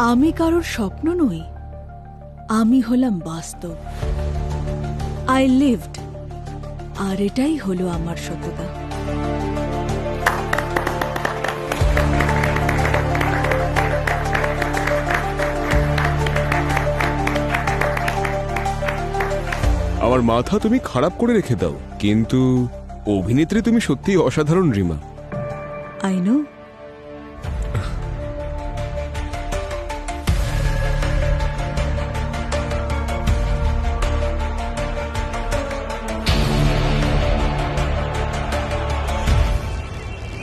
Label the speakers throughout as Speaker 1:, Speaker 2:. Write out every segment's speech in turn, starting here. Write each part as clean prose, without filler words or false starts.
Speaker 1: আমি কারোর স্বপ্ন নই, আমি হলাম বাস্তব। আই লিভড, আর এটাই হলো আমার সত্যতা।
Speaker 2: আমার মাথা তুমি খারাপ করে রেখে দাও, কিন্তু অভিনেত্রী তুমি সত্যিই অসাধারণ Rima.
Speaker 1: I know.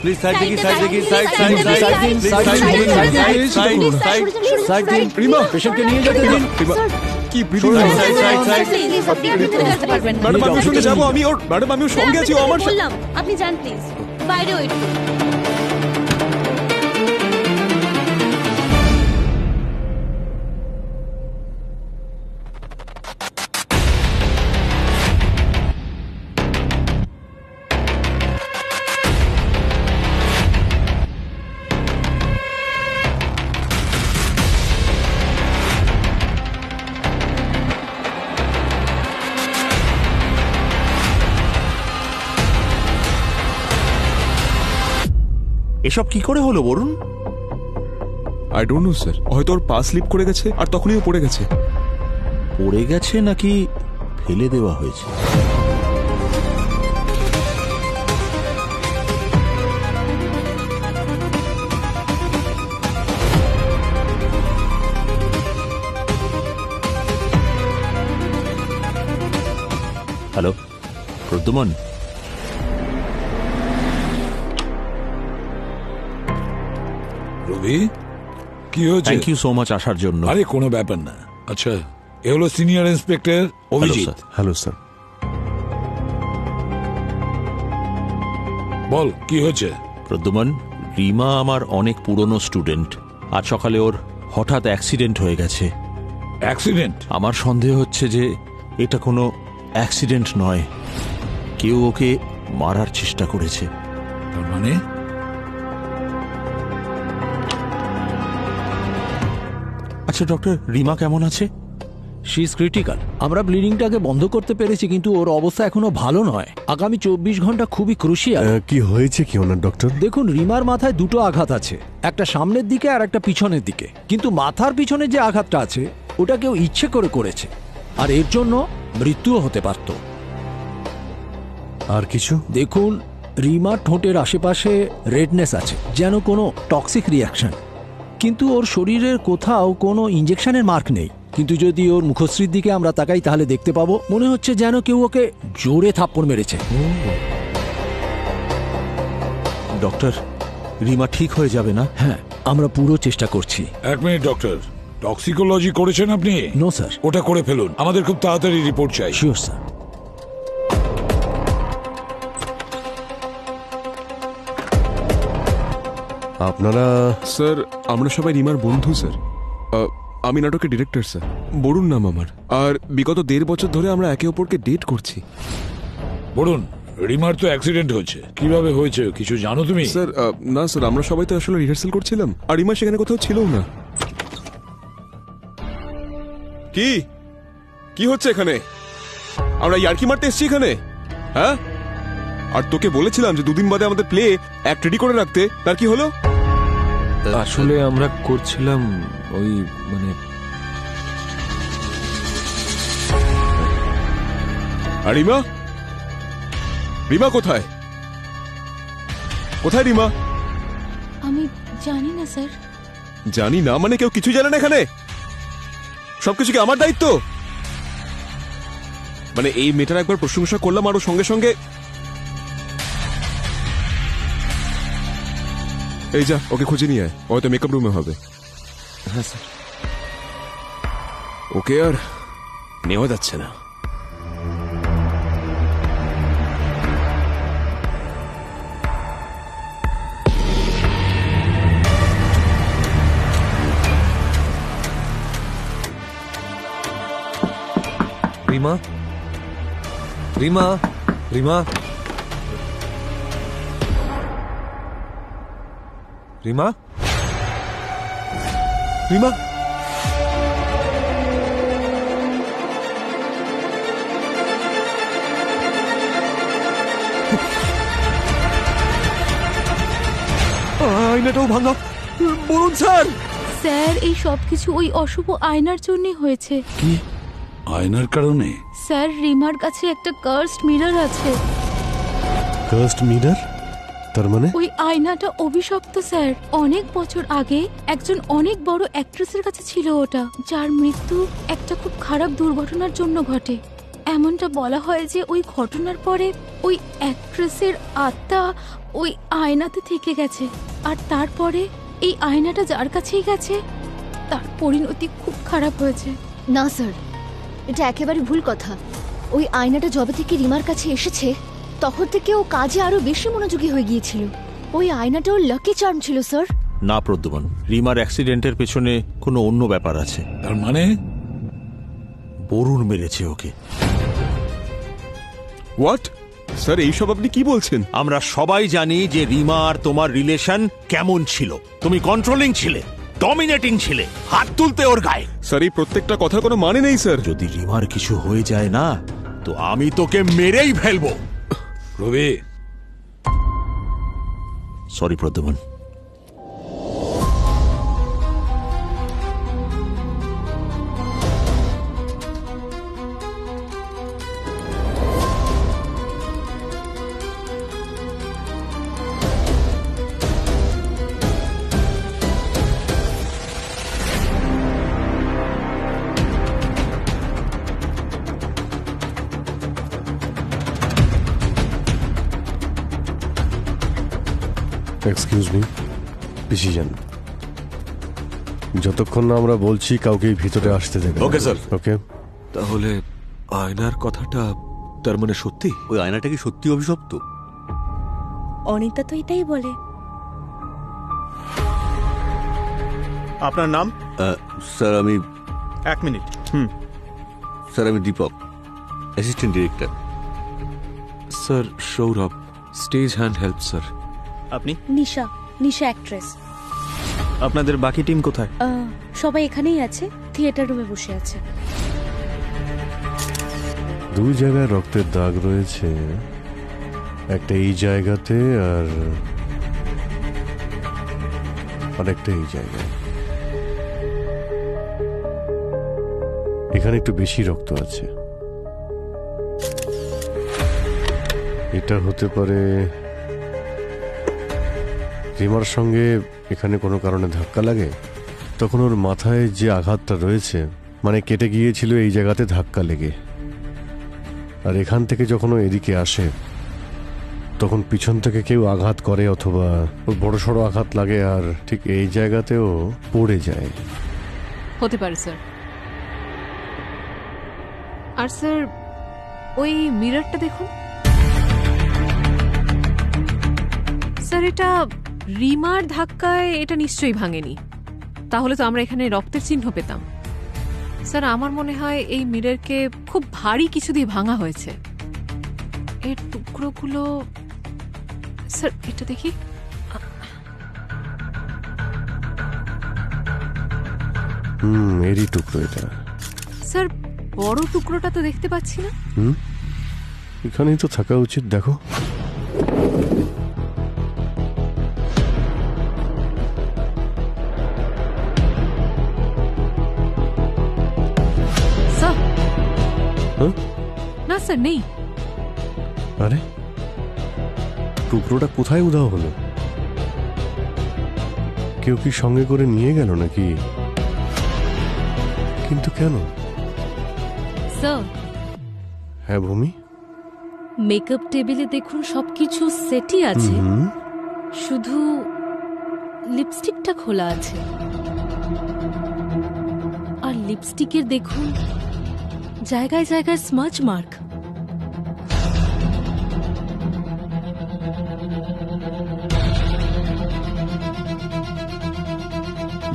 Speaker 3: Please side দেখি, সাইড দেখি, side side side side side দিন।
Speaker 2: রিমা,
Speaker 3: পেশেন্টকে নিয়ে যেতে দিন।
Speaker 2: কি breathing?
Speaker 3: Side side side.
Speaker 2: Madam, আমি ওর সঙ্গে যাবো। ম্যাডাম, আমি ওর সঙ্গে আছি। ও আমার
Speaker 4: বললাম আপনি যান প্লিজ, বাইরে ওয়েট।
Speaker 3: এসব কি করে হলো Varun?
Speaker 2: I don't know sir, হয়তো ওর পা স্লিপ করে গেছে আর তখনই ও পড়ে গেছে।
Speaker 3: পড়ে গেছে নাকি ফেলে দেওয়া হয়েছে? হ্যালো প্রদ্যুমন,
Speaker 5: রবি, কি হয়েছে?
Speaker 3: থ্যাংক ইউ সো মাচ আসার জন্য।
Speaker 5: আরে কোনো ব্যাপার না। আচ্ছা, এ হলো senior inspector Abhijit.
Speaker 2: Hello sir.
Speaker 5: বল কি হয়েছে?
Speaker 3: প্রদ্যুমন, রিমা আমার অনেক পুরনো স্টুডেন্ট। আজ সকালে ওর হঠাৎ অ্যাক্সিডেন্ট হয়ে গেছে।
Speaker 5: অ্যাক্সিডেন্ট?
Speaker 3: আমার সন্দেহ হচ্ছে যে এটা কোনো অ্যাক্সিডেন্ট নয়, কেউ ওকে মারার চেষ্টা করেছে।
Speaker 5: তার মানে?
Speaker 3: আচ্ছা ডক্টর, রিমা কেমন আছে?
Speaker 6: She is critical. আমরা ব্লিডিংটাকে বন্ধ করতে পেরেছি, কিন্তু ওর অবস্থা এখনো ভালো নয়। আগামী 24 ঘন্টা খুবই ক্রুশিয়াল।
Speaker 7: কি হয়েছে কি ওনার ডক্টর?
Speaker 6: দেখুন, রিমার মাথায় দুটো আঘাত আছে, একটা সামনের দিকে আর একটা পিছনের দিকে। কিন্তু মাথার পিছনে যে আঘাতটা আছে ওটা কেউ ইচ্ছে করে করেছে, আর এর জন্য মৃত্যুও হতে পারত।
Speaker 7: আর কিছু?
Speaker 6: দেখুন, রিমার ঠোঁটের আশেপাশে রেডনেস আছে, যেন কোনো টক্সিক রিয়াকশন। কিন্তু ওর শরীরের কোথাও কোনো ইঞ্জেকশনের মার্ক নেই। কিন্তু যদি ওর মুখশ্রীর দিকে আমরা তাকাই তাহলে দেখতে পাবো মনে হচ্ছে যেন কেউ ওকে জোরে থাপ্পড় মেরেছে।
Speaker 3: ডক্টর, রিমা ঠিক হয়ে যাবে না?
Speaker 6: হ্যাঁ, আমরা পুরো চেষ্টা করছি।
Speaker 5: এক মিনিট ডক্টর, টক্সিকোলজি করেছেন আপনি?
Speaker 6: No sir.
Speaker 5: ওটা করে ফেলুন, আমাদের খুব তাড়াতাড়ি রিপোর্ট চাই।
Speaker 6: Sure sir.
Speaker 7: আপনারা?
Speaker 2: স্যার, আমরা সবাই রিমার বন্ধু স্যার। আমি নাটকের ডিরেক্টর স্যার, বরুণ নাম আমার। আর বিগত 1.5 বছর ধরে আমরা একে অপরকে ডেট করছি।
Speaker 5: বলুন, রিমার তো অ্যাক্সিডেন্ট হয়েছে, কিভাবে হয়েছে কিছু জানো তুমি?
Speaker 2: স্যার না স্যার, আমরা সবাই তো আসলে রিহার্সাল করছিলাম, আর রিমা সেখানে কোথাও ছিলও না। কি কি হচ্ছে এখানে? আমরা ইয়ার্কি মারতে এসেছি এখানে, হ্যাঁ? আর তোকে বলেছিলাম যে 2 দিন বাদে আমাদের প্লে অ্যাক্ট রেডি করে রাখতে, তার কি হলো?
Speaker 8: আসলে আমরা করছিলাম ওই মানে।
Speaker 2: আর রিমা? রিমা কোথায়? কোথায় রিমা?
Speaker 4: আমি জানি না স্যার।
Speaker 2: জানি না মানে কেউ কিছু জানে না এখানে? সবকিছু কি আমার দায়িত্ব? মানে এই মেয়েটার একবার প্রশংসা করলাম আর ওর সঙ্গে সঙ্গে এই যা, ওকে খুঁজে নিয়ে আয়, হয়তো মেকআপ রুমে হবে।
Speaker 8: হ্যাঁ স্যার।
Speaker 2: ওকে আর নেওয়া যাচ্ছে না।
Speaker 8: রিমা, রিমা, রিমা, রিমা,
Speaker 2: রিমা
Speaker 3: আয়নাটাও ভাঙা। বলুন স্যার।
Speaker 4: স্যার এই সব কিছু ওই অশুভ আয়নার জন্যই হয়েছে।
Speaker 5: কি আয়নার কারণে?
Speaker 4: স্যার রিমার কাছে একটা কার্সড মিরর আছে।
Speaker 7: Cursed mirror? তার মানে
Speaker 4: ওই আয়নাটা অভিশপ্ত স্যার। অনেক বছর আগে একজন অনেক বড় অ্যাক্ট্রেসের কাছে ছিল ওটা, যার মৃত্যু একটা খুব খারাপ দুর্ঘটনার জন্য ঘটে। এমনটা বলা হয় যে ওই ঘটনার পরে ওই অ্যাক্ট্রেসের আত্মা ওই আয়নাতে থেকে গেছে, আর তারপরে এই আয়নাটা যার কাছেই গেছে তার পরিণতি খুব খারাপ হয়েছে।
Speaker 9: না স্যার, এটা একেবারে ভুল কথা। ওই আয়নাটা যবে থেকে রিমার কাছে এসেছে তখন থেকে ও কাজে আরো বেশি মনোযোগী হয়ে গিয়েছিল। ওই আয়নাটা ওর লাকি চার্ম ছিল স্যার।
Speaker 3: না প্রদ্যুমন, রিমার অ্যাক্সিডেন্টের পেছনে কোনো অন্য ব্যাপার আছে।
Speaker 5: তার মানে
Speaker 3: বরুণ মেরেছে ওকে।
Speaker 2: হোয়াট স্যার, এইসব আপনি কি বলছেন?
Speaker 3: আমরা সবাই জানি যে রিমা আর তোমার রিলেশন কেমন ছিল। তুমি কন্ট্রোলিং ছিলে, ডমিনেটিং ছিলে, হাত তুলতে ওর গায়ে।
Speaker 2: স্যার এই প্রত্যেকটা কথার কোনো মানে নেই স্যার।
Speaker 3: যদি রিমার কিছু হয়ে যায় না, তো আমি তোকে মেরেই ফেলবো।
Speaker 5: রবি,
Speaker 3: সরি প্রদ্যুমন।
Speaker 7: এক্সকিউজ মি, পিছিয়ে যান। যতক্ষণ না আমরা বলছি কাউকেই ভিতরে আসতে দেবে।
Speaker 8: Okay, sir.
Speaker 7: ওকে।
Speaker 8: তাহলে আয়নার কথাটা তার মানে সত্যি?
Speaker 10: ওই আয়নাটা কি সত্যি অভিশপ্ত?
Speaker 1: অনিতা তো এটাই বলে।
Speaker 11: আপনার নাম?
Speaker 10: স্যার আমি
Speaker 11: 1 মিনিট।
Speaker 10: স্যার আমি Deepak, assistant director.
Speaker 8: Sir Sourav, stage hand help sir.
Speaker 11: আপনি?
Speaker 4: নিশা, নিশা অ্যাক্ট্রেস।
Speaker 11: আপনাদের বাকি টিম কোথায়?
Speaker 4: সবাই এখানেই আছে, থিয়েটার রুমে বসে আছে।
Speaker 7: দুই জায়গায় রক্তের দাগ রয়েছে, একটা এই জায়গাতে আর আরেকটা এই জায়গায়। এখানে একটু বেশি রক্ত আছে। এটা হতে পারে রিমার সঙ্গে এখানে কোনো কারণে ধাক্কা লাগে, তখন ওর মাথায় যে আঘাতটা রয়েছে, মানে কেটে গিয়েছিল এই জায়গাতে ধাক্কা লেগে। আর এখান থেকে যখন ও এদিকে আসে তখন পিছন থেকে কেউ আঘাত করে, অথবা ওর বড় সড়ো আঘাত লাগে আর ঠিক এই জায়গাতেও পড়ে যায়।
Speaker 12: হতে পারে স্যার। আর স্যার ওই মিররটা দেখুন স্যার, এটা রিমার ধাক্কায় এটা নিশ্চয়ই ভাঙেনি, তাহলে তো আমরা এখানে রক্তের চিহ্ন পেতাম। স্যার আমার মনে হয় এই মিররকে খুব ভারী কিছু দিয়ে ভাঙা হয়েছে। এর টুকরোগুলো স্যার, এটা দেখি।
Speaker 7: এরই টুকরো এটা।
Speaker 12: স্যার বড় টুকরোটা তো দেখতে পাচ্ছি না।
Speaker 7: এখানেই তো থাকা উচিত। দেখো,
Speaker 12: স্যার না স্যার, নেই।
Speaker 7: আরে টুকরোটা কোথায় উধাও হলো? কেউ কি সঙ্গে করে নিয়ে গেল নাকি? কিন্তু কেন?
Speaker 4: স্যার,
Speaker 7: হ্যাঁ ভূমি?
Speaker 4: মেকআপ টেবিলে দেখুন সবকিছু সেটই আছে, শুধু লিপস্টিকটা খোলা আছে। আর লিপস্টিকের দেখুন জায়গায় জায়গায় স্মাচ মার্ক।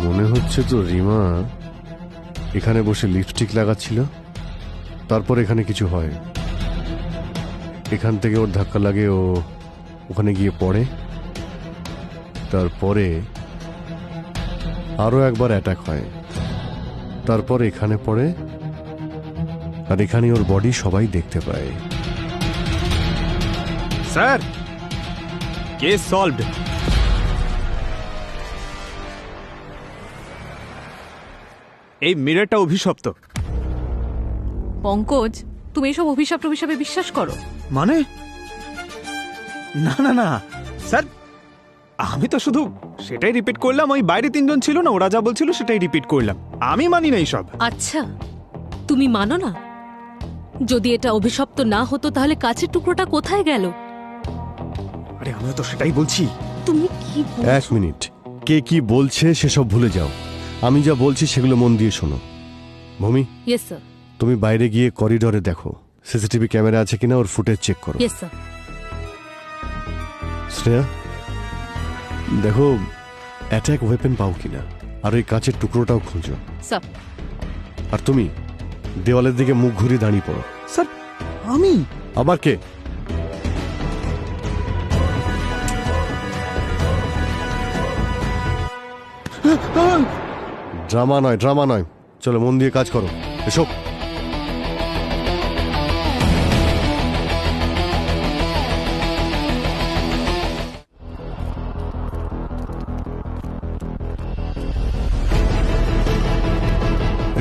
Speaker 7: মনে হচ্ছে তো রিমা এখানে বসে লিপস্টিক লাগাচ্ছিল, তারপর এখানে কিছু হয়, এখান থেকে ওর ধাক্কা লাগে, ও ওখানে গিয়ে পড়ে, তারপরে আরো একবার অ্যাটাক হয়, তারপর এখানে পড়ে, আর এখানে ওর বডি সবাই দেখতে পায়।
Speaker 11: Sir, case solved. এই মিররটা অভিশপ্ত।
Speaker 12: পঙ্কজ, তুমি এসব অভিশাপ টভিশাপে বিশ্বাস করো?
Speaker 11: মানে না না না স্যার, আমি তো শুধু সেটাই রিপিট করলাম। ওই বাইরে তিনজন ছিল না, ওরা যা বলছিল সেটাই রিপিট করলাম। আমি মানি না এইসব।
Speaker 13: আচ্ছা, তুমি মানো না? যদি এটা অভিশপ্ত না হতো তাহলে কাচের টুকরোটা কোথায় গেল?
Speaker 11: আরে আমিও তো সেটাই বলছি।
Speaker 13: তুমি কি
Speaker 7: এক মিনিট, কে কি বলছে সেসব ভুলে যাও। আমি যা বলছি সেগুলো মন দিয়ে শোনো। ভূমি,
Speaker 13: ইয়েস স্যার।
Speaker 7: তুমি বাইরে গিয়ে করিডোরে দেখো সিসিটিভি ক্যামেরা আছে কিনা, ওর ফুটেজ চেক করো।
Speaker 13: Yes sir.
Speaker 7: শ্রেয়া, দেখো অ্যাটাক ওয়েপেন পাও কিনা, আর ওই কাচের টুকরোটাও খুঁজো।
Speaker 12: স্যার।
Speaker 7: আর তুমি দেওয়ালের দিকে মুখ ঘুরিয়ে দাঁড়িয়ে পড়ো।
Speaker 11: স্যার আমি?
Speaker 7: আবার কে? ড্রামা নয়, ড্রামা নয়, চলো মন দিয়ে কাজ করো, এসো।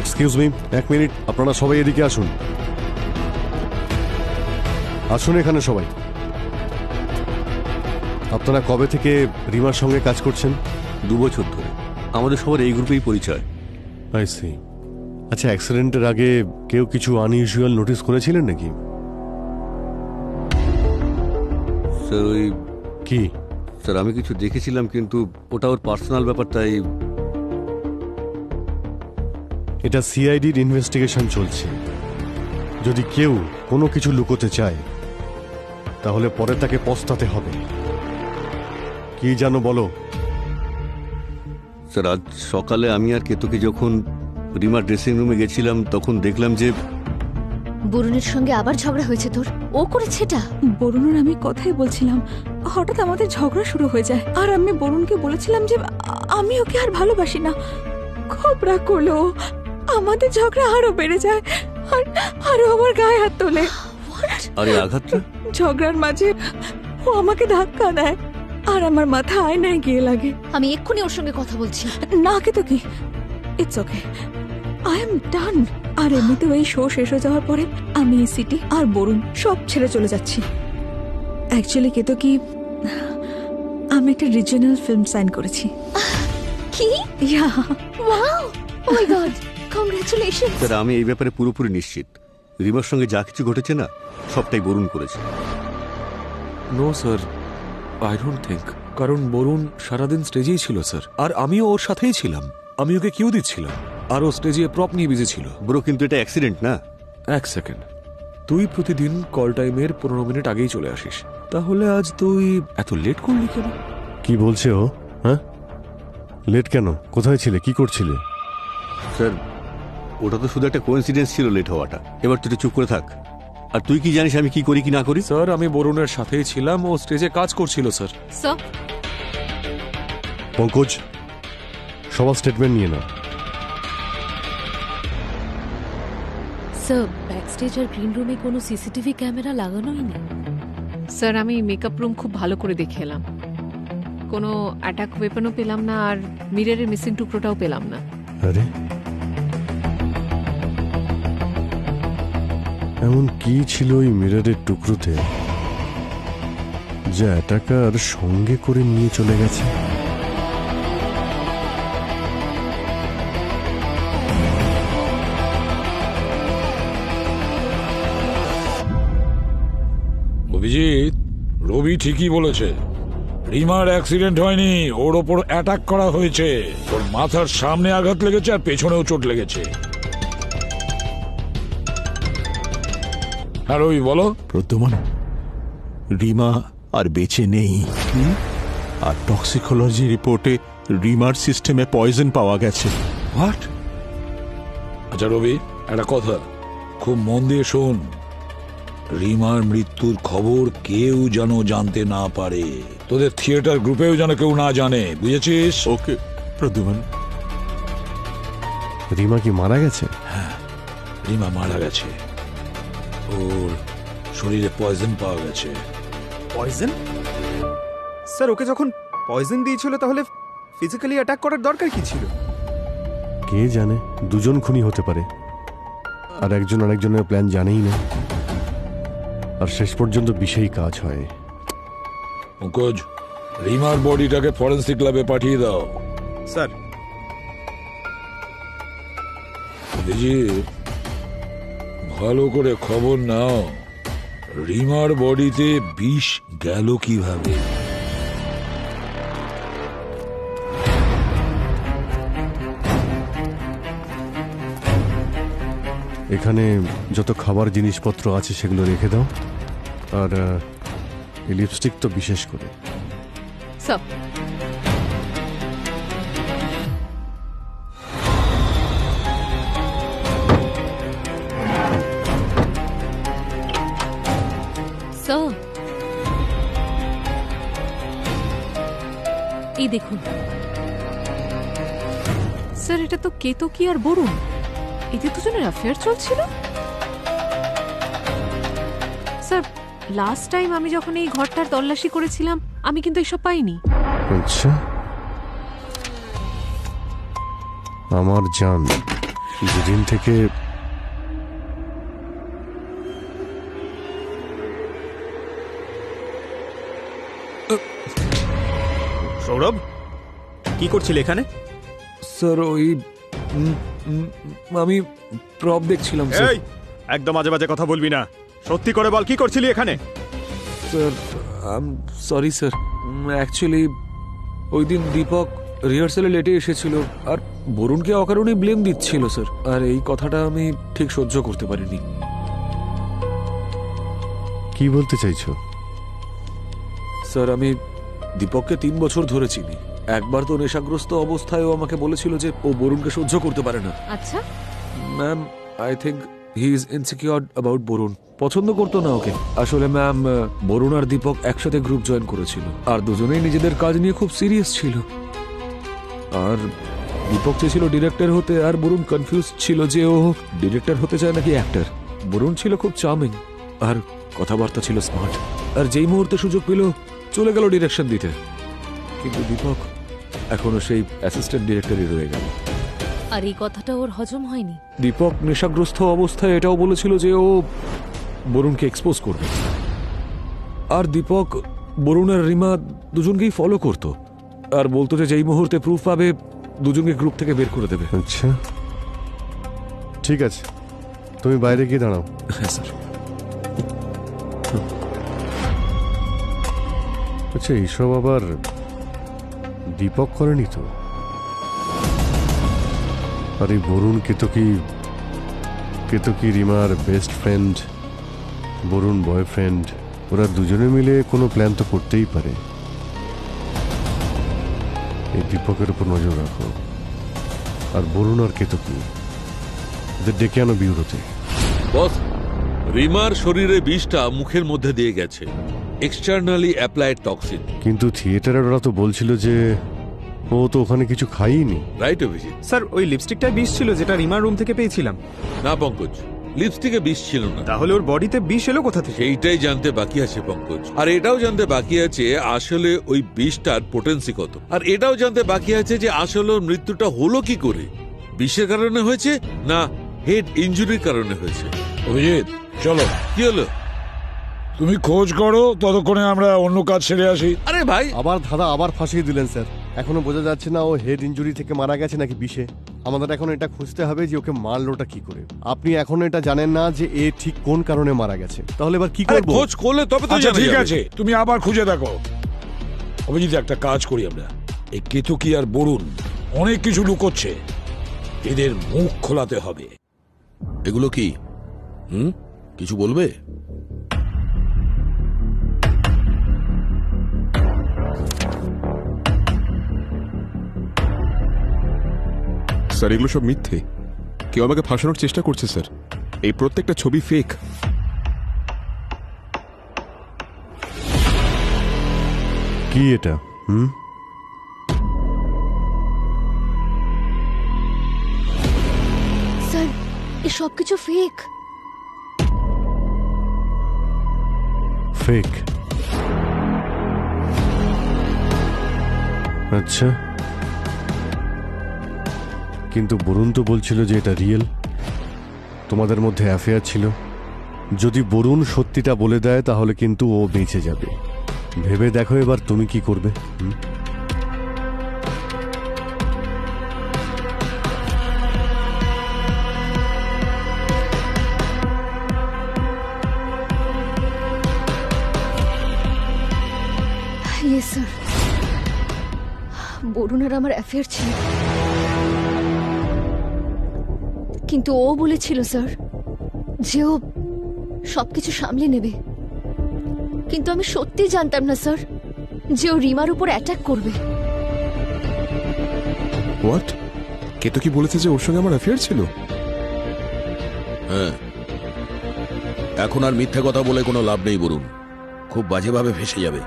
Speaker 7: এক্সকিউজ মি, এক মিনিট, আপনারা সবাই এদিকে আসুন। আসুন এখানে সবাই। আপনারা কবে থেকে রিমার সঙ্গে কাজ করছেন?
Speaker 10: 2 বছর ধরে। আমাদের সবার এই গ্রুপেই পরিচয়।
Speaker 7: I see. আচ্ছা, অ্যাক্সিডেন্টের আগে কেউ কিছু আনইউজুয়াল নোটিস করেছিলেন নাকি?
Speaker 10: স্যার ওই
Speaker 7: কি?
Speaker 10: স্যার আমি কিছু দেখেছিলাম, কিন্তু ওটা ওর পার্সোনাল ব্যাপার, তাই।
Speaker 7: এটা সিআইডির ইনভেস্টিগেশন চলছে। যদি কেউ কোনো কিছু লুকোতে চায় তাহলে পরে তাকে পস্তাতে হবে। কি জানো বলো?
Speaker 10: স্যার আজ সকালে আমি আর কেতকি যখন রিমার ড্রেসিং রুমে গেছিলাম তখন দেখলাম যে
Speaker 9: বরুণের সঙ্গে আবার ঝগড়া হয়েছে তোর। ও করেছে এটা?
Speaker 1: বরুণের আমি কথাই বলছিলাম, হঠাৎ আমাদের ঝগড়া শুরু হয়ে যায়। আর আমি বরুণকে বলেছিলাম যে আমি ওকে আর ভালোবাসি না। খুব রাগ করলো, আমাদের ঝগড়া আরো বেড়ে যায়, আর আরো আমার গায়ে হাত তোলে।
Speaker 10: আরে আঘাতটা?
Speaker 1: ঝগড়ার মাঝে ও আমাকে ধাক্কা দেয় আর আমার মাথা আয়নায় গিয়ে লাগে।
Speaker 9: আমি এক্ষুনি ওর সঙ্গে কথা বলছি।
Speaker 1: না কে তো কি, it's okay, I am done. আর এমনিতেও এই শো শেষ হয়ে যাওয়ার পরে আমি এই সিটি আর বরুণ সব ছেড়ে চলে যাচ্ছি। অ্যাকচুয়ালি কে তো কি, আমি একটা রিজিওনাল ফিল্ম সাইন করেছি।
Speaker 9: কি?
Speaker 1: ইয়া,
Speaker 9: ওয়াও, ও মাই গড, কংগ্রাচুলেশন।
Speaker 10: স্যার আমি এই ব্যাপারে পুরোপুরি নিশ্চিত। রিমার সঙ্গে যা কিছু ঘটেছে না, সবটাই বরুণ করেছে।
Speaker 8: No sir, I don't think. কারণ বরুণ সারাদিন স্টেজেই ছিল স্যার, আর আমিও ওর সাথেই ছিলাম। আমি ওকে কিউ দিচ্ছিলাম, আর ও স্টেজে প্রপ নিয়ে বিজি ছিল।
Speaker 10: ব্রো, কিন্তু এটা অ্যাক্সিডেন্ট না।
Speaker 8: এক সেকেন্ড, তুই প্রতিদিন কল টাইমের 15 মিনিট আগেই চলে আসিস, তাহলে আজ তুই এত লেট করলি কেন?
Speaker 7: কি বলছে ও? হ্যাঁ, লেট কেন? কোথায় ছিলে? কি করছিলে?
Speaker 10: স্যার ওটা তো শুধু একটা কোইন্সিডেন্স ছিল লেট হওয়াটা। এবার তুই চুপ করে থাক। আর তুই কি জানিস আমি কি করি কি না করি?
Speaker 8: স্যার আমি বরুণের সাথেই ছিলাম, ও স্টেজে কাজ করছিল স্যার।
Speaker 12: স্যার।
Speaker 7: পঙ্কজ, সবার স্টেটমেন্ট নিয়ে নাও।
Speaker 13: স্যার, ব্যাকস্টেজ আর গ্রিন রুমে কোনো সিসিটিভি ক্যামেরা লাগানোই নেই।
Speaker 12: স্যার আমি মেকআপ রুম খুব ভালো করে দেখে এলাম, কোনো অ্যাটাক ওয়েপনও পেলাম না, আর মিররের মিসিং টুকরোটাও পেলাম না।
Speaker 7: আরে এমন কি ছিল ওই মিররের টুকরোতে যা অ্যাটাকার সঙ্গে করে নিয়ে চলে গেছে?
Speaker 5: অভিজিৎ, রবি ঠিকই বলেছে। রিমার অ্যাক্সিডেন্ট হয়নি, ওর ওপর অ্যাটাক করা হয়েছে। ওর মাথার সামনে আঘাত লেগেছে আর পেছনেও চোট লেগেছে। হ্যাঁ রবি, বলো।
Speaker 3: প্রদ্যুমান, রিমা আর বেঁচে নেই, আর টক্সিকোলজি রিপোর্টে রিমার সিস্টেমে পয়জন পাওয়া গেছে।
Speaker 5: হোয়াট? আচ্ছা রবি, একটা কথা খুব মন দিয়ে শোন। রিমার মৃত্যুর খবর কেউ যেন জানতে না পারে, তোদের থিয়েটার গ্রুপেও যেন কেউ না জানে, বুঝেছিস?
Speaker 3: ওকে প্রদ্যুমান।
Speaker 7: রিমা কি মারা গেছে?
Speaker 5: হ্যাঁ, রিমা মারা গেছে। ওর শরীরে পয়জন পাওয়া গেছে।
Speaker 11: পয়জন? স্যার ওকে যখন পয়জন দিয়েছিল তাহলে ফিজিক্যালি অ্যাটাক করার দরকার কি ছিল?
Speaker 7: কে জানে, দুজন খুনি হতে পারে, আর একজন আরেকজনের প্ল্যান জানেই না, আর শেষ পর্যন্ত বিষেই কাজ হয়।
Speaker 5: পঙ্কজ, রিমার বডিটাকে ফরেন্সিক ল্যাবে পাঠিয়ে দাও।
Speaker 11: স্যার।
Speaker 5: ভালো করে খবর নাও, রিমার বডিতে বিষ গেল কিভাবে।
Speaker 7: এখানে যত খাবার জিনিসপত্র আছে সেগুলো রেখে দাও, আর এই লিপস্টিক তো বিশেষ করে।
Speaker 12: স্যার,
Speaker 13: স্যার, এই দেখুন।
Speaker 12: স্যার এটা তো কেতকী আর বরুণ, এদের দুজনের অ্যাফেয়ার চলছিল। স্যার, লাস্ট টাইম আমি যখন এই ঘরটার তল্লাশি করেছিলাম আমি কিন্তু এসব পাইনি।
Speaker 7: আচ্ছা, আমার জান যেদিন থেকে
Speaker 11: সৌরভ, কি করছিলে এখানে?
Speaker 8: স্যার ওই আমি প্রপ দেখছিলাম স্যার।
Speaker 11: এই, একদম আজে বাজে কথা বলবি না, সত্যি করে বল কি করছিলি এখানে?
Speaker 8: স্যার সরি স্যার, অ্যাকচুয়ালি ওই দিন দীপক রিহার্সালে লেটে এসেছিল আর বরুণকে অকারণে ব্লেম দিচ্ছিল স্যার, আর এই কথাটা আমি ঠিক সহ্য করতে পারিনি।
Speaker 7: কি বলতে চাইছো?
Speaker 8: স্যার আমি দীপককে 3 বছর ধরে চিনি। একবার তো নেশাগ্রস্ত অবস্থায় ও আমাকে বলেছিল যে ও বরুণকে সহ্য করতে পারে না।
Speaker 12: আচ্ছা
Speaker 8: ma'am, I think he is insecure about Varun. পছন্দ করতো না ওকে। আসলে ম্যাম, বরুণ আর দীপক একসাথে গ্রুপ জয়েন করেছিল আর দুজনেই নিজেদের কাজ নিয়ে খুব সিরিয়াস ছিল। আর দীপক চেয়েছিল ডিরেক্টর হতে, আর বরুণ কনফিউজ ছিল যে ও ডিরেক্টর হতে চায় নাকি অ্যাক্টর। বরুণ ছিল খুব চার্মিং আর কথাবার্তা ছিল স্মার্ট, আর যেই মুহূর্তে সুযোগ পেল চলে গেল ডিরেকশন দিতে। কিন্তু দীপক এখনো সেই অ্যাসিস্ট্যান্ট ডিরেক্টরই রয়ে গেল।
Speaker 13: আর এই কথাটা ওর হজম হয়নি।
Speaker 8: দীপক নেশাগ্রস্ত অবস্থায় এটাও বলেছিল যে ও বরুণকে এক্সপোজ করবে, আর দীপক বরুণ আর রিমা দুজনকেই ফলো করত আর বলতো যে যেই মুহূর্তে প্রুফ পাবে দুজনকে গ্রুপ থেকে বের করে দেবে।
Speaker 7: আচ্ছা ঠিক আছে, তুমি বাইরে গিয়ে দাঁড়াও।
Speaker 8: হ্যাঁ স্যার।
Speaker 7: আচ্ছা, এইসব আবার দীপক করেনি তো? আর এই বরুণ কেতকী রিমার বেস্ট ফ্রেন্ড, বরুণ বয়ফ্রেন্ড, ওরা দুজনে মিলে কোনো প্ল্যান তো করতেই পারে। এই দীপকের উপর নজর রাখো, আর বরুণ আর কেতকী এদের ডেকে আনো বিউরোতে।
Speaker 5: বস, রিমার শরীরে বিষটা মুখের মধ্যে দিয়ে গেছে, এক্সটার্নালি অ্যাপ্লাইড টক্সিন।
Speaker 7: কিন্তু থিয়েটারের ওরা তো বলছিল যে ও তো ওখানে কিছু খাইনি।
Speaker 5: রাইট অভিজিৎ।
Speaker 11: স্যার, ওই লিপস্টিকটাই বিষ ছিল যেটা রিমার রুম থেকে পেয়েছিলাম।
Speaker 5: না পঙ্কজ, লিপস্টিকে বিষ ছিল না।
Speaker 11: তাহলে ওর বডিতে বিষ এলো কোথা থেকে?
Speaker 5: সেইটাই জানতে বাকি আছে পঙ্কজ, আর এটাও জানতে বাকি আছে আসলে ওই বিষটার পোটেন্সি কত, আর এটাও জানতে বাকি আছে যে আসলে ওর মৃত্যুটা হলো কি করে, বিষের কারণে হয়েছে না হেড ইনজুরির কারণে হয়েছে।
Speaker 14: অভিজিৎ চলো।
Speaker 5: কি হলো?
Speaker 14: তুমি খোঁজ করো, ততক্ষণে আমরা অন্য কাজ সেরে আসি।
Speaker 5: আরে ভাই,
Speaker 7: আবার দাদা আবার ফাঁসিয়ে দিলেন স্যার। এখনো বোঝা যাচ্ছে না ও হেড ইনজুরি থেকে মারা গেছে নাকি বিষে। আমাদের এখন এটা খুঁজতে হবে যে ওকে মারলোটা কি করে। আপনি এখনো এটা জানেন না যে এ ঠিক কোন কারণে মারা গেছে। তাহলে এবার কি করব?
Speaker 5: খোঁজ করলে তবে তো
Speaker 14: আচ্ছা
Speaker 5: জানা
Speaker 14: ঠিক
Speaker 5: যাবে।
Speaker 14: আছে, তুমি আবার খুঁজে দেখো। অভিজিৎ, একটা কাজ করি আমরা, এই কেতকী আর বরুণ অনেক কিছু লুকোচ্ছে, এদের মুখ খোলাতে হবে।
Speaker 5: এগুলো কি? কিছু বলবে?
Speaker 2: স্যার এগুলো সব মিথ্যে, কেউ আমাকে ফাঁসানোর চেষ্টা করছে স্যার। এই প্রত্যেকটা ছবি ফেক।
Speaker 7: কি এটা?
Speaker 9: স্যার, এ সব কিছু ফেক।
Speaker 7: ফেক? আচ্ছা, কিন্তু বরুণ তো বলছিল যে এটা রিয়েল, তোমাদের মধ্যে অ্যাফেয়ার ছিল। যদি বরুণ সত্যিটা বলে দেয় তাহলে কিন্তু ও বেঁচে যাবে। ভেবে দেখো এবার তুমি কি করবে।
Speaker 9: ইয়েস স্যার, বরুণ আর আমার অ্যাফেয়ার ছিল, কিন্তু ও বলেছিল স্যার যে ও সবকিছু সামলে নেবে। কিন্তু আমি সত্যি জানতাম না স্যার যে ও রিমার উপর অ্যাটাক করবে।
Speaker 2: হোয়াট? কেতো কি বলেছে যে ওর সঙ্গে আমার অ্যাফেয়ার ছিল?
Speaker 15: হ্যাঁ, এখন আর মিথ্যে কথা বলে কোনো লাভ নেই বরুণ, খুব বাজেভাবে ফেসে যাবে।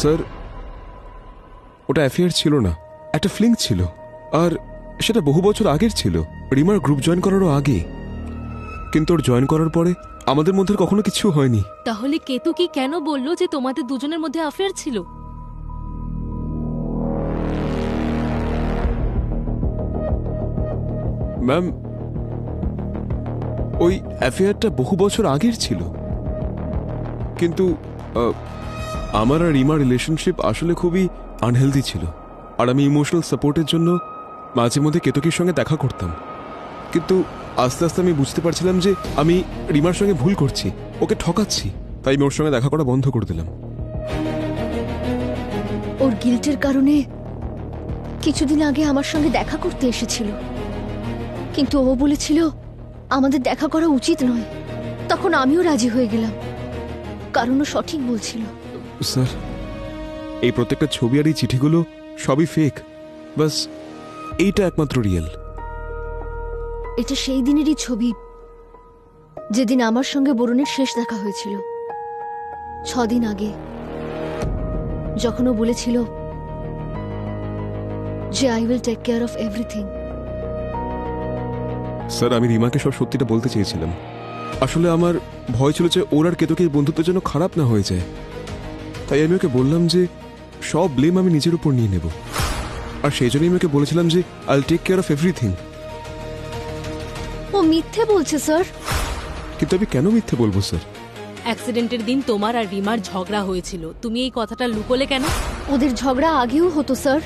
Speaker 2: স্যার, ওটা অ্যাফেয়ার ছিল না, একটা ফ্লিং ছিল। আর সেটা বহু বছর আগের ছিল, রিমার গ্রুপ জয়েন করারও আগে। কিন্তু ওর জয়েন করার পরে আমাদের মধ্যে কখনো কিছু হয়নি।
Speaker 13: তাহলে কেতু কি কেন বললো যে তোমাদের দুজনের মধ্যে অ্যাফেয়ার ছিল?
Speaker 2: ম্যাম, ওই অ্যাফেয়ারটা বহু বছর আগের ছিল, কিন্তু আমার আর রিমার রিলেশনশিপ আসলে খুবই আনহেলদি ছিল। আর আমি ইমোশনাল সাপোর্টের জন্য মাঝে মধ্যে কেতকীর সঙ্গে দেখা করতাম। কিন্তু আস্তে আস্তে আমি বুঝতে পারছিলাম যে আমি রিমার সঙ্গে ভুল করছি, ওকে ঠকাচ্ছি। তাই আমি ওর সঙ্গে দেখা করা বন্ধ করে দিলাম।
Speaker 9: ওর গিল্টের কারণে কিছুদিন আগে আমার সঙ্গে দেখা করতে এসেছিল, কিন্তু ও বলেছিল আমাদের দেখা করা উচিত নয়। তখন আমিও রাজি হয়ে গেলাম, কারণ ও সঠিক বলছিল।
Speaker 2: স্যার, এই প্রত্যেকটা ছবি আর এই চিঠিগুলো সবই ফেক, বাস এইটা একমাত্র রিয়েল।
Speaker 9: এটা সেই দিনেরই ছবি যেদিন আমার সঙ্গে বরুণের শেষ দেখা হয়েছিল, 6 দিন আগে, যখন ও বলেছিল যে I will take care of everything.
Speaker 2: Sir, আমি রিমাকে সব সত্যিটা বলতে চেয়েছিলাম। আসলে আমার ভয় ছিল যে ওর আর কেতকীর বন্ধুত্বের জন্য খারাপ না হয়ে যায়। তাই আমি ওকে বললাম যে সব ব্লেম আমি নিজের উপর নিয়ে নেব। আর সেই জন্যই আমি ওকে বলেছিলাম যে I will take care of everything.
Speaker 9: ও মিথ্যে বলছে স্যার।
Speaker 2: কিন্তু আমি কেন মিথ্যে বলবো স্যার?
Speaker 13: অ্যাক্সিডেন্টের দিন তোমার আর রিমার ঝগড়া হয়েছিল, তুমি এই কথাটা লুকোলে কেন?
Speaker 9: ওদের ঝগড়া আগেও হতো স্যার,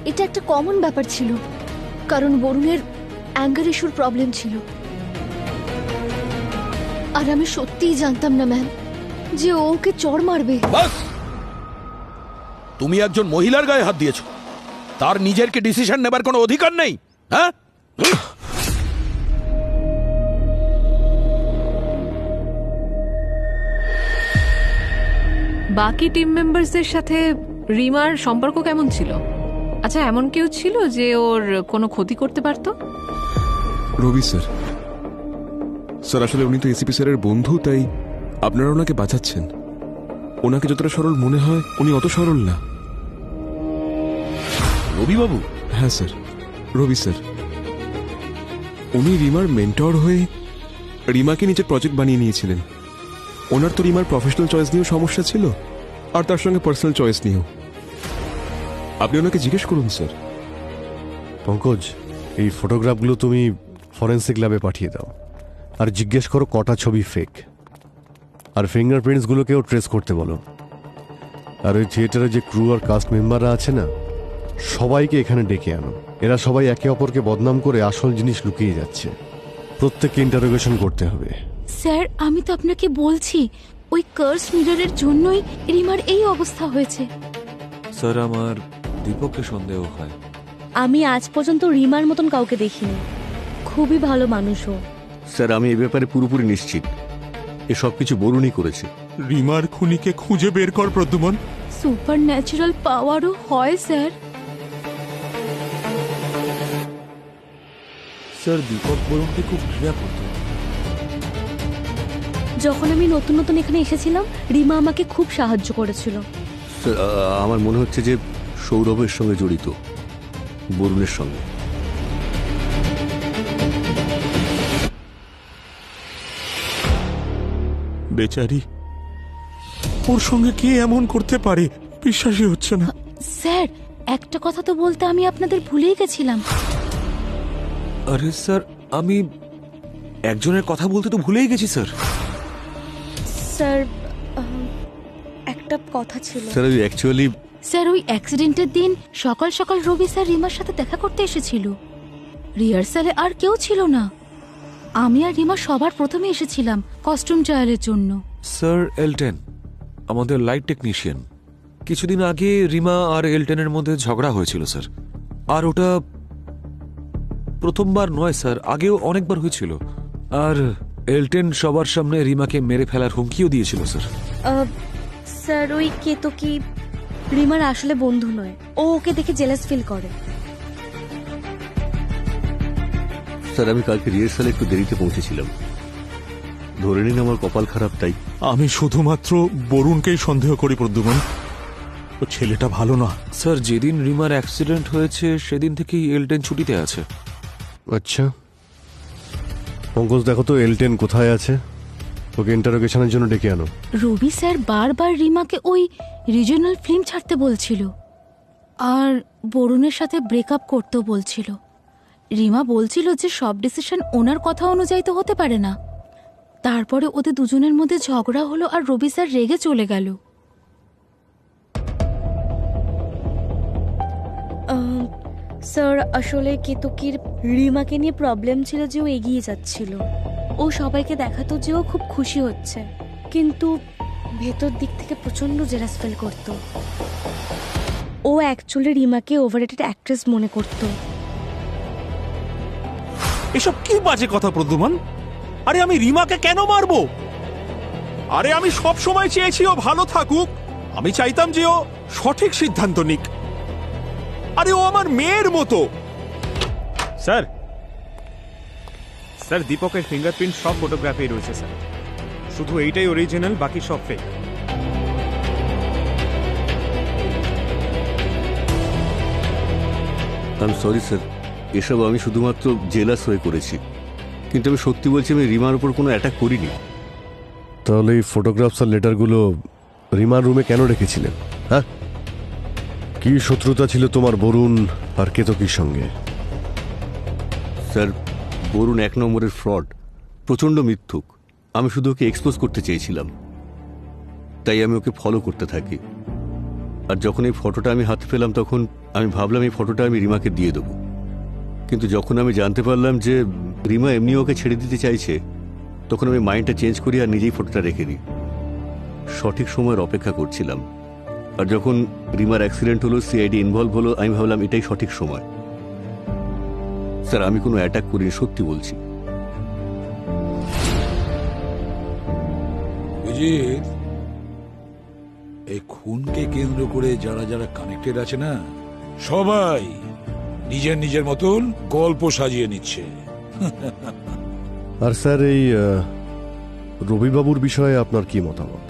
Speaker 9: এটা একটা কমন ব্যাপার ছিল, কারণ বরুণের অ্যাঙ্গার ইস্যুর প্রবলেম ছিল। আর আমি সত্যিই জানতাম না ম্যাম যে ও ওকে চড় মারবে।
Speaker 15: বাস, তুমি একজন মহিলার গায়ে হাত দিয়েছো, তার নিজের কি ডিসিশন নেবার কোনো অধিকার নেই? হ্যাঁ,
Speaker 12: বাকি টিম মেম্বারসদের সাথে রিমার সম্পর্ক কেমন ছিল? আচ্ছা, এমন কেউ ছিল যে ওর কোনো ক্ষতি করতে পারতো?
Speaker 2: রবি স্যার। স্যার, আসলে উনি তো এসিপি স্যারের বন্ধু, তাই আপনারা ওনাকে বাঁচাচ্ছেন। ওনাকে যতটা সরল মনে হয় উনি অত সরল না।
Speaker 15: রবি বাবু?
Speaker 2: হ্যাঁ স্যার, রবি স্যার। উনি রিমার মেন্টর হয়ে রিমাকে নিজের প্রজেক্ট বানিয়ে নিয়েছিলেন। ওনার তো রিমার প্রফেশনাল চয়েস নিয়েও সমস্যা ছিল, আর তার সঙ্গে পার্সোনাল চয়েস নিয়েও। আপনি ওনাকে জিজ্ঞেস করুন স্যার।
Speaker 7: পঙ্কজ, এই ফটোগ্রাফগুলো তুমি ফরেন্সিক ল্যাবে পাঠিয়ে দাও, আর জিজ্ঞেস করো কটা ছবি ফেক। আর ফিঙ্গারপ্রিন্টসগুলোকেও ট্রেস করতে বলো। আর ওই থিয়েটারে যে ক্রু আর কাস্ট মেম্বাররা আছে না, সবাইকে এখানে ডেকে আনো। এরা সবাই একে অপরকে বদনাম করে আসল জিনিস লুকিয়ে যাচ্ছে। প্রত্যেককে ইন্টারোগেশন করতে হবে।
Speaker 4: স্যার, আমি তো আপনাকে বলছি ওই কার্স মিররের জন্যই রিমার এই অবস্থা হয়েছে।
Speaker 8: স্যার, আমার দীপককে সন্দেহ হয়।
Speaker 16: আমি আজ পর্যন্ত রিমার মতন কাউকে দেখিনি, খুবই ভালো মানুষও।
Speaker 10: স্যার, আমি এই ব্যাপারে পুরোপুরি নিশ্চিত এসব কিছু বরুণই করেছে।
Speaker 3: রিমার খুনিকে খুঁজে বের কর প্রদ্যুমন।
Speaker 4: সুপার ন্যাচারাল পাওয়ারও হয় স্যার।
Speaker 8: স্যার, দীপক বরুণকে খুব ঘৃণা করত।
Speaker 16: যখন আমি নতুন নতুন এখানে এসেছিলাম, রিমা আমাকে খুব সাহায্য করেছিল।
Speaker 10: স্যার, আমার মনে হচ্ছে যে সৌরভের সঙ্গে জড়িত, বরুণের সঙ্গে।
Speaker 3: বেচারি ওর সঙ্গে কে এমন করতে পারে বিশ্বাসই হচ্ছে না।
Speaker 4: স্যার একটা কথা তো বলতে আমি আপনাদের ভুলেই গেছিলাম।
Speaker 8: আরে স্যার আমি একজনের কথা বলতে তো ভুলেই গেছি স্যার।
Speaker 16: স্যার একটা কথা ছিল।
Speaker 10: স্যার আমি অ্যাকচুয়ালি
Speaker 4: স্যার ওই অ্যাক্সিডেন্টের দিন সকাল সকাল রবি স্যার রিমার সাথে দেখা করতে এসেছিল। রিহার্সালে আর কেউ ছিল না, আমি আর রিমা সবার প্রথমে এসেছিলাম কস্টিউম ট্রায়ালের জন্য।
Speaker 8: স্যার এলটেন আমাদের লাইট টেকনিশিয়ান, কিছুদিন আগে রিমা আর এলটেনের মধ্যে ঝগড়া হয়েছিল স্যার। আর ওটা প্রথমবার নয় স্যার, আগেও অনেকবার হয়েছিল। আর এলটেন সবার সামনে রিমাকে মেরে ফেলার হুমকিও দিয়েছিল স্যার।
Speaker 16: স্যার ওই কেতকী রিমার আসলে বন্ধু নয়, ও ওকে দেখে জেলাস ফিল করে।
Speaker 10: স্যার আমি কালকে রিহার্সালে একটু দেরিতে পৌঁছেছিলাম, ধরে নিন আমার কপাল খারাপ তাই।
Speaker 3: আমি শুধুমাত্র বরুণকেই সন্দেহ করি প্রদ্যুমন, ও ছেলেটা ভালো না।
Speaker 8: স্যার যেদিন রিমার অ্যাক্সিডেন্ট হয়েছে সেদিন থেকেই এলটেন ছুটিতে আছে।
Speaker 7: আচ্ছা পঙ্কজ, দেখো তো এলটেন কোথায় আছে, ওকে ইন্টারোগেশনের জন্য ডেকে আনো।
Speaker 4: রবি স্যার বারবার রিমাকে ওই রিজিওনাল ফিল্ম ছাড়তে বলছিল আর বরুণের সাথে ব্রেকআপ করতেও বলছিল। রিমা বলছিল যে সব ডিসিশন ওনার কথা অনুযায়ী তো হতে পারে না। তারপরে ওদের দুজনের মধ্যে ঝগড়া হলো আর রবি স্যার রেগে চলে গেল।
Speaker 16: স্যার আসলে কেতকীর রিমাকে নিয়ে প্রবলেম ছিল যে ও এগিয়ে যাচ্ছিল, ও সবাইকে দেখাতো যে ও খুব খুশি হচ্ছে, কিন্তু ভেতর দিক থেকে প্রচন্ড জেলাস ফিল করত। ও অ্যাকচুয়ালি রিমাকে ওভাররেটেড অ্যাক্ট্রেস মনে করত।
Speaker 3: এসব কি বাজে কথা প্রদ্যুমন? আরে আমি রিমাকে কেন মারবো? আরে আমি সব সময় চেয়েছি ও ভালো থাকুক, আমি চাইতাম যে ও সঠিক সিদ্ধান্ত নিক। আরে ও আমার মেয়ের মতো।
Speaker 11: স্যার স্যার দীপকের ফিঙ্গারপ্রিন্ট সব ফটোগ্রাফি রয়েছে স্যার, শুধু এইটাই অরিজিনাল, বাকি সব fake.
Speaker 10: I am sorry sir, এসব আমি শুধুমাত্র জেলাস হয়ে করেছি, কিন্তু আমি সত্যি বলছি আমি রিমার উপর কোনো অ্যাটাক করিনি।
Speaker 7: তাহলে এই ফটোগ্রাফস আর লেটারগুলো রিমার রুমে কেন রেখেছিলেন? হ্যাঁ, কি শত্রুতা ছিল তোমার বরুণ আর কেতকীর সঙ্গে?
Speaker 10: স্যার বরুণ এক নম্বরের ফ্রড, প্রচণ্ড মিথ্যুক। আমি শুধু ওকে এক্সপোজ করতে চেয়েছিলাম, তাই আমি ওকে ফলো করতে থাকি। আর যখন এই ফটোটা আমি হাতে পেলাম তখন আমি ভাবলাম এই ফটোটা আমি রিমাকে দিয়ে দেবো, কিন্তু যখন আমি জানতে পারলাম যে রিমা এমনি ওকে ছেড়ে দিতে চাইছে, তখন আমি মাইন্ডটা চেঞ্জ করি আর নিজেই ফটোটা রেখে দিই। সঠিক সময়ের অপেক্ষা করছিলাম, আর যখন রিমার অ্যাক্সিডেন্ট হলো, সিআইডি ইনভলভ হলো, আমি ভাবলাম এটাই সঠিক সময়। স্যার আমি কোনো অ্যাটাক করিনি, সত্যি বলছি।
Speaker 5: অভিজিৎ, এই খুনকে কেন্দ্র করে যারা যারা কানেক্টেড আছে না, সবাই নিজের নিজের মতন গল্প সাজিয়ে নিচ্ছে।
Speaker 7: আর স্যার এই রবিবাবুর বিষয়ে আপনার কি মতামত?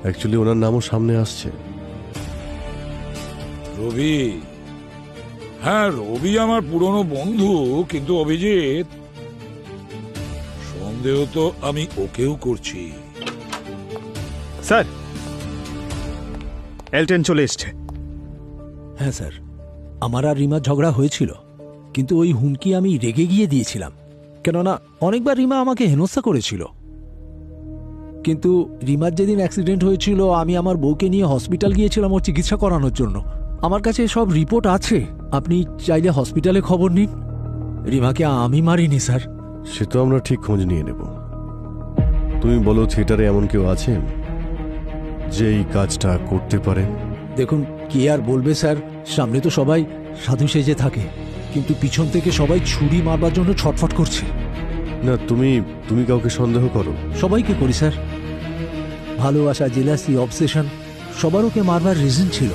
Speaker 7: অ্যাকচুয়ালি ওনার নামও সামনে আসছে।
Speaker 5: রবি? হ্যাঁ রবি আমার পুরনো বন্ধু, কিন্তু অভিজিৎ সন্দেহ তো আমি ওকেও করছি।
Speaker 11: স্যার এলটেন চলে এসছে।
Speaker 6: হ্যাঁ স্যার, আমার আর রিমার ঝগড়া হয়েছিল, কিন্তু ওই হুমকি আমি রেগে গিয়ে দিয়েছিলাম, কেননা অনেকবার রিমা আমাকে হেনস্থা করেছিল। কিন্তু রিমার যেদিন অ্যাক্সিডেন্ট হয়েছিল আমি আমার বউকে নিয়ে হসপিটাল গিয়েছিলাম ওর চিকিৎসা করানোর জন্য। আমার কাছে সব রিপোর্ট আছে, আপনি চাইলে হসপিটালে খবর নিন। রিমাকে আমি মারিনি স্যার।
Speaker 7: সে তো আমরা ঠিক খোঁজ নিয়ে নেব। তুমি বলো থিয়েটারে এমন কেউ আছেন যে এই কাজটা করতে পারে?
Speaker 6: দেখুন কে আর বলবে স্যার, সামনে তো সবাই সাধু সেজে থাকে, কিন্তু পিছন থেকে সবাই ছুরি মারবার জন্য ছটফট করছে।
Speaker 7: না, তুমি কাউকে সন্দেহ করো?
Speaker 6: সবাইকে করি স্যার। ভালোবাসা, জেলাসি, অবসেশন, সবার ওকে মারবার রিজন ছিল।